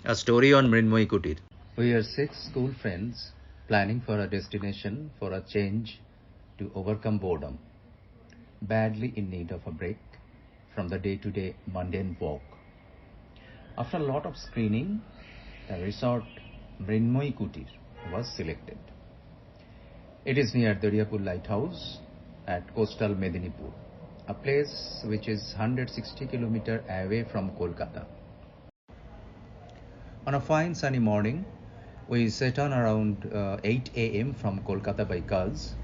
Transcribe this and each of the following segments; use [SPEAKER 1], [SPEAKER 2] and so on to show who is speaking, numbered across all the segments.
[SPEAKER 1] A story on Mrinmoyee Kutir.
[SPEAKER 2] We are six school friends planning for a destination for a change to overcome boredom, badly in need of a break from the day-to-day mundane walk. After a lot of screening, the resort Mrinmoyee Kutir was selected. It is near Daryapur Lighthouse at coastal Medinipur, a place which is 160 kilometers away from Kolkata. On a fine sunny morning, we set on around 8 a.m. from Kolkata by cars.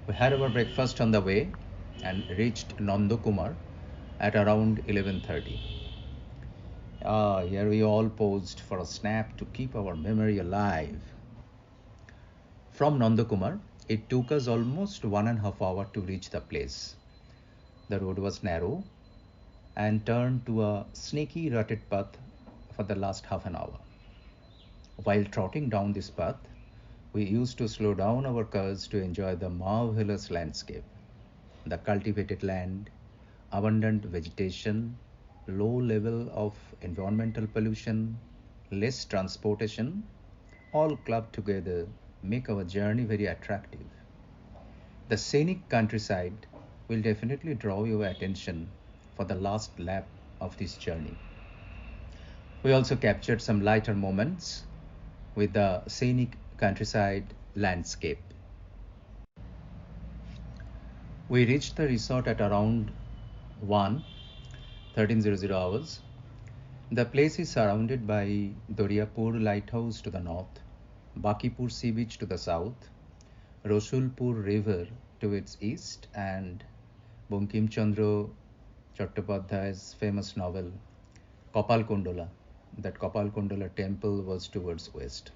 [SPEAKER 2] We had our breakfast on the way and reached Nandakumar at around 11:30. Here we all posed for a snap to keep our memory alive. From Nandakumar, it took us almost 1.5 hours to reach the place. The road was narrow and turned to a snaky rutted path for the last half an hour. While trotting down this path, we used to slow down our cars to enjoy the marvelous landscape. The cultivated land, abundant vegetation, low level of environmental pollution, less transportation, all clubbed together make our journey very attractive. The scenic countryside will definitely draw your attention for the last lap of this journey. We also captured some lighter moments with the scenic countryside landscape. We reached the resort at around 13:00 hours. The place is surrounded by Daryapur Lighthouse to the north, Bakipur Sea Beach to the south, Rasulpur River to its east, and Bankim Chandra Chattopadhyay's famous novel Kapal Kondola. That Kapal Kondola temple was towards west.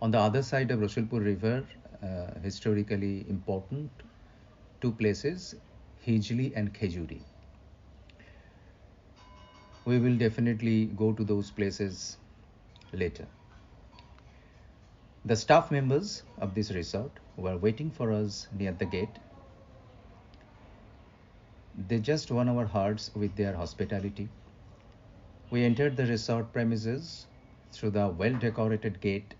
[SPEAKER 2] On the other side of Rasulpur River, historically important two places, Hijli and Khejuri. We will definitely go to those places later. The staff members of this resort were waiting for us near the gate. They just won our hearts with their hospitality. We entered the resort premises through the well-decorated gate.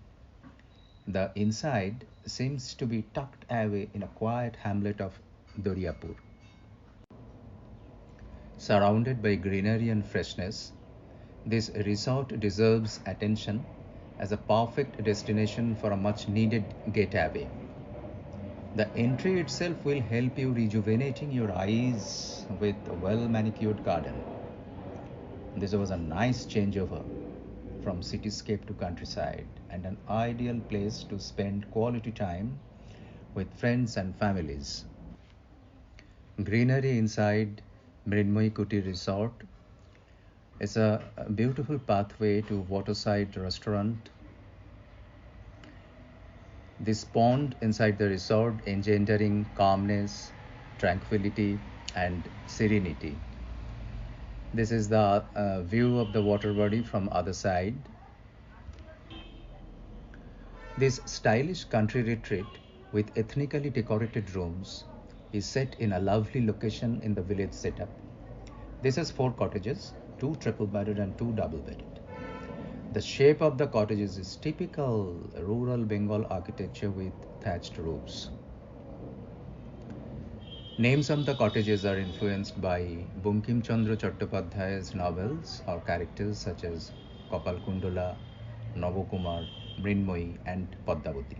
[SPEAKER 2] The inside seems to be tucked away in a quiet hamlet of Daryapur. Surrounded by greenery and freshness, this resort deserves attention as a perfect destination for a much-needed getaway. The entry itself will help you rejuvenating your eyes with a well-manicured garden. This was a nice changeover from cityscape to countryside and an ideal place to spend quality time with friends and families. Greenery inside Mrinmoyee Kutir Resort is a beautiful pathway to waterside restaurant. This pond inside the resort engendering calmness, tranquility, and serenity. This is the view of the water body from other side. This stylish country retreat with ethnically decorated rooms is set in a lovely location in the village setup. This has 4 cottages, 2 triple bedded and 2 double bedded. The shape of the cottages is typical rural Bengal architecture with thatched roofs. Names of the cottages are influenced by Bankim Chandra Chattopadhyay's novels or characters such as Kapal Kundola, Navakumar, Mrinmoyee, and Padmavati.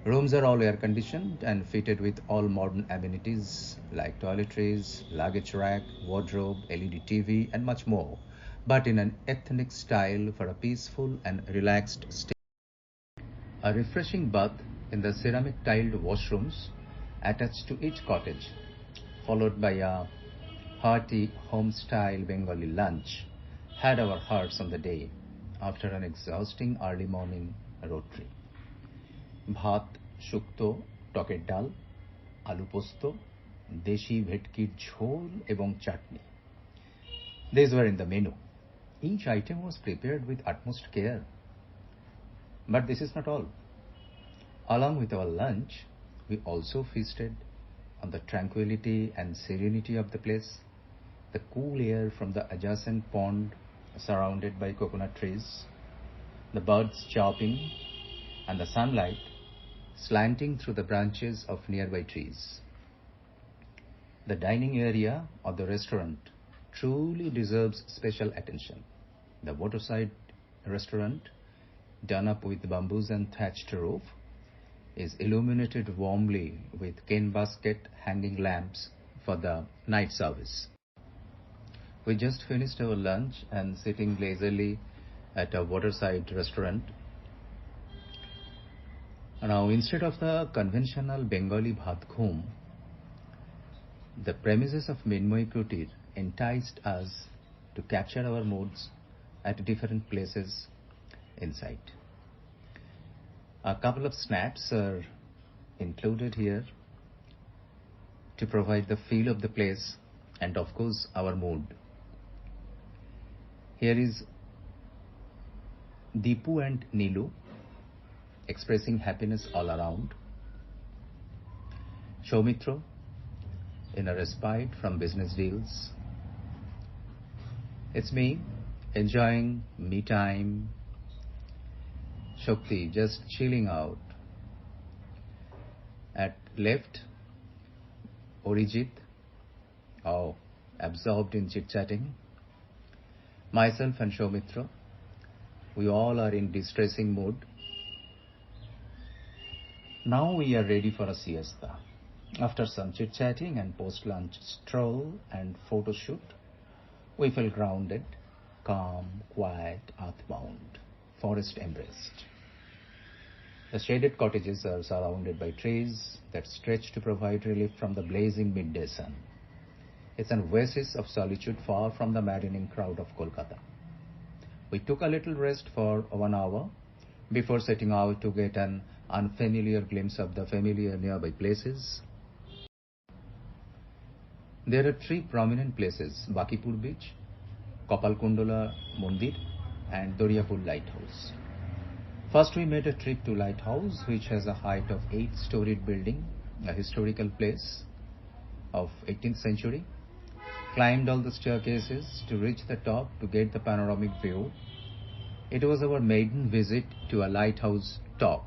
[SPEAKER 2] Rooms are all air conditioned and fitted with all modern amenities like toiletries, luggage rack, wardrobe, LED TV, and much more, but in an ethnic style for a peaceful and relaxed stay. A refreshing bath in the ceramic tiled washrooms attached to each cottage, followed by a hearty home-style Bengali lunch, had our hearts on the day after an exhausting early morning road trip. ভাত, শুক্তো, টকের ডাল, আলু পোস্ত, দেশি ভেটকির ঝোল এবং চাটনি. These were in the menu. Each item was prepared with utmost care. But this is not all. Along with our lunch, we also feasted on the tranquility and serenity of the place. The cool air from the adjacent pond surrounded by coconut trees, the birds chirping, and the sunlight slanting through the branches of nearby trees. The dining area of the restaurant truly deserves special attention. The waterside restaurant, done up with bamboos and thatched roof, is illuminated warmly with cane basket hanging lamps for the night service. We just finished our lunch and sitting lazily at a waterside restaurant. Now, instead of the conventional Bengali bhat khum, the premises of Mrinmoyee Kutir enticed us to capture our moods at different places inside. A couple of snaps are included here to provide the feel of the place and, of course, our mood. Here is Deepu and Nilu expressing happiness all around. Shaumitro in a respite from business deals. It's me enjoying me time. Shakti just chilling out. At left, Orijit, absorbed in chit-chatting. Myself and Shaumitro, we all are in distressing mood. Now we are ready for a siesta. After some chit-chatting and post-lunch stroll and photo shoot, we feel grounded, calm, quiet, earthbound, forest embraced. The shaded cottages are surrounded by trees that stretch to provide relief from the blazing midday sun. It's an oasis of solitude far from the maddening crowd of Kolkata. We took a little rest for 1 hour before setting out to get an unfamiliar glimpse of the familiar nearby places. There are 3 prominent places: Bakipur Beach, Kopalkundola Mandir, and Doriapur Lighthouse. First, we made a trip to Lighthouse, which has a height of 8-storied building, a historical place of 18th century. Climbed all the staircases to reach the top to get the panoramic view. It was our maiden visit to a lighthouse top.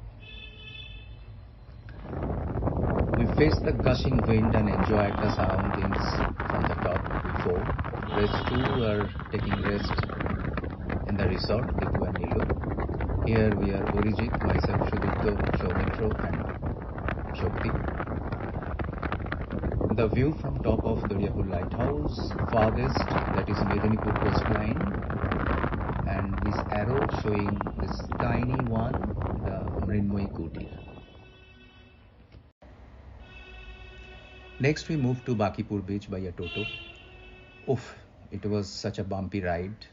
[SPEAKER 2] We faced the gushing wind and enjoyed the surroundings from the top before. Rest too were taking rest in the resort, Deepu and Nilu. Here we are Orijit, myself, Sudipto, Shaumitro and Shakti. The view from top of Doriapur Lighthouse, farthest, that is Medinipur coastline, and this arrow showing this tiny one, the Mrinmoyee Kutir. Next we moved to Bakipur Beach by a toto. Oof, it was such a bumpy ride.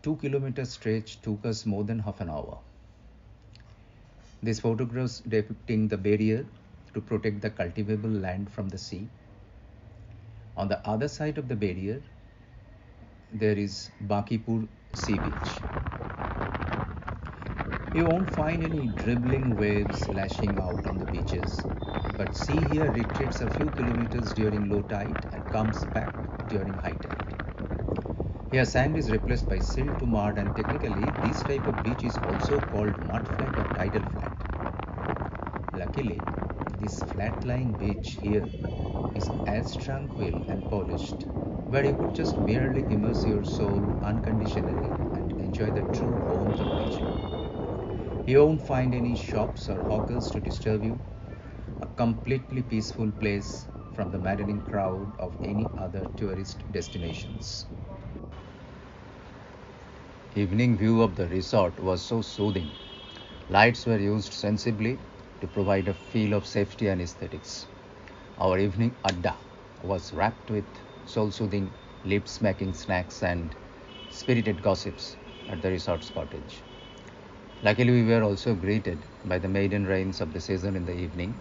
[SPEAKER 2] 2-kilometer stretch took us more than half an hour. These photographs depicting the barrier to protect the cultivable land from the sea. On the other side of the barrier, there is Bakipur Sea Beach. You won't find any dribbling waves lashing out on the beaches, but sea here retreats a few kilometers during low tide and comes back during high tide. Here sand is replaced by silt to mud, and technically this type of beach is also called mud flat or tidal flat. Luckily, this flat-lying beach here is as tranquil and polished, where you could just merely immerse your soul unconditionally and enjoy the true warmth of nature. You won't find any shops or hawkers to disturb you, a completely peaceful place from the maddening crowd of any other tourist destinations. Evening view of the resort was so soothing. Lights were used sensibly to provide a feel of safety and aesthetics. Our evening adda was wrapped with soul-soothing, lip-smacking snacks and spirited gossips at the resort's cottage. Luckily, we were also greeted by the maiden rains of the season in the evening.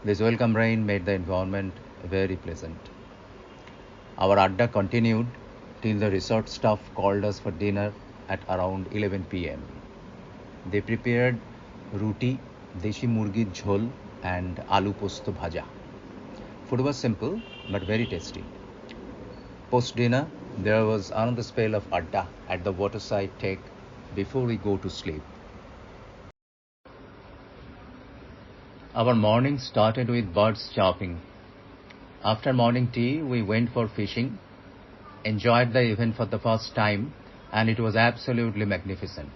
[SPEAKER 2] This welcome rain made the environment very pleasant. Our adda continued till the resort staff called us for dinner at around 11 p.m. They prepared roti, deshi murgir jhol and aloo posto bhaja. Food was simple but very tasty. Post dinner, There was another spell of adda at the waterside take before we go to sleep. Our morning started with birds chirping. After morning tea, we went for fishing, enjoyed the event for the first time, and it was absolutely magnificent.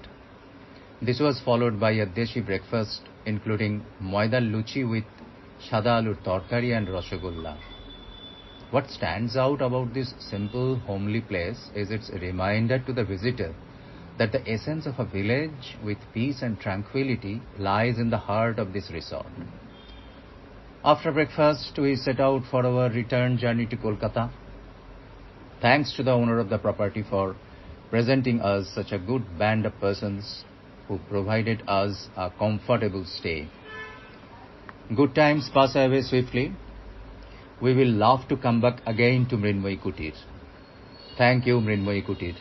[SPEAKER 2] This was followed by a deshi breakfast including moidal luchi with shada alur torkari and rasgulla. What stands out about this simple, homely place is its reminder to the visitor that the essence of a village with peace and tranquility lies in the heart of this resort. After breakfast, we set out for our return journey to Kolkata. Thanks to the owner of the property for presenting us such a good band of persons who provided us a comfortable stay. Good times pass away swiftly. We will love to come back again to Mrinmoyee Kutir. Thank you, Mrinmoyee Kutir.